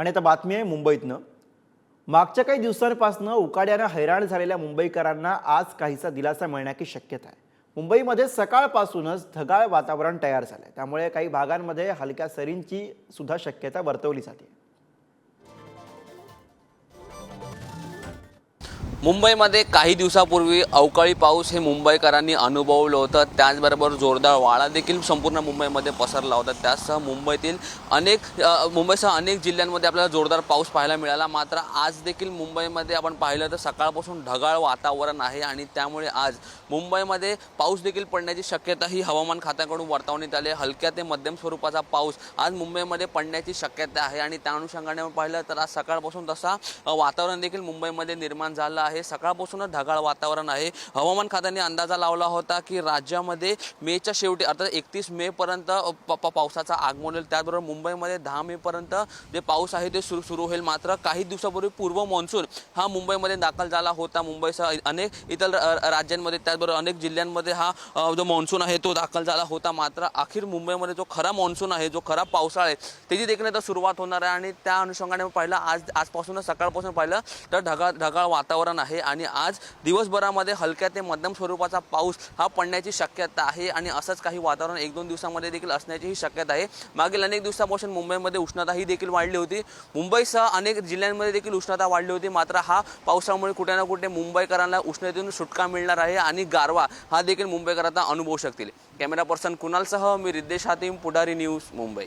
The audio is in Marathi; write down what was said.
आणि आता बातमी आहे मुंबईतनं। मागच्या काही दिवसांपासून उकाड्यानं हैराण झालेल्या मुंबईकरांना आज काहीसा दिलासा मिळण्याची शक्यता आहे। मुंबईमध्ये सकाळपासूनच ढगाळ वातावरण तयार झालंय, त्यामुळे काही भागांमध्ये हलक्या सरींची सुद्धा शक्यता वर्तवली जाते। मुंबईमध्ये काही दिवसापूर्वी अवकाळी पाऊस हे मुंबईकरांनी अनुभवलं होतं। त्याचबरोबर जोरदार वारा देखील संपूर्ण मुंबईमध्ये पसरला होता। त्यासह मुंबईसह अनेक जिल्ह्यांमध्ये आपल्याला जोरदार पाऊस पाहायला मिळाला। मात्र आज देखील मुंबईमध्ये आपण पाहिलं तर सकाळपासून ढगाळ वातावरण आहे आणि त्यामुळे आज मुंबईमध्ये पाऊस देखील पडण्याची शक्यता ही हवामान खात्याकडून वर्तवण्यात आली आहे। हलक्या ते मध्यम स्वरूपाचा पाऊस आज मुंबईमध्ये पडण्याची शक्यता आहे आणि त्या अनुषंगाने आपण पाहिलं तर आज सकाळपासून तसा वातावरण देखील मुंबईमध्ये निर्माण झालं आहे। सकाळपासूनच ढगाळ वातावरण आहे। हवामान खात्याने अंदाजा लावला होता की राज्यामध्ये मेच्या शेवटी अर्थात 31 मे पर्यंत पावसाचा आगमन होईल। त्याचबरोबर मुंबईमध्ये 10 मे पर्यंत जे पाऊस आहे ते सुरू होईल। मात्र काही दिवसापूर्वी पूर्व मान्सून हा मुंबईमध्ये दाखल झाला होता। मुंबईसह अनेक इतर राज्यांमध्ये त्याचबरोबर अनेक जिल्ह्यांमध्ये हा जो मान्सून आहे तो दाखल झाला होता। मात्र अखेर मुंबईमध्ये जो खरा मान्सून आहे, जो खरा पावसाळा आहे, त्याची देखील आता सुरुवात होणार आहे आणि त्या अनुषंगाने पाहिलं आजपासूनच सकाळपासून पाहिलं तर ढगाळ वातावरण आहे आणि आज दिवसभरामध्ये हलक्या ते मध्यम स्वरूपाचा पाऊस हा पडण्याची शक्यता आहे आणि असंच काही वातावरण 1-2 दिवसांमध्ये देखील असण्याची ही शक्यता आहे। मागील अनेक दिवसापासून मुंबईमध्ये उष्णता ही देखील वाढली होती। मुंबईसह अनेक जिल्ह्यांमध्ये देखील उष्णता वाढली होती। मात्र हा पावसामुळे कुठे ना कुठे मुंबईकरांना उष्णतेतून सुटका मिळणार आहे आणि गारवा हा देखील मुंबईकरांना अनुभवू शकतील। कॅमेरा पर्सन कुणालसह मी रिद्धेश हातीम, पुढारी न्यूज, मुंबई।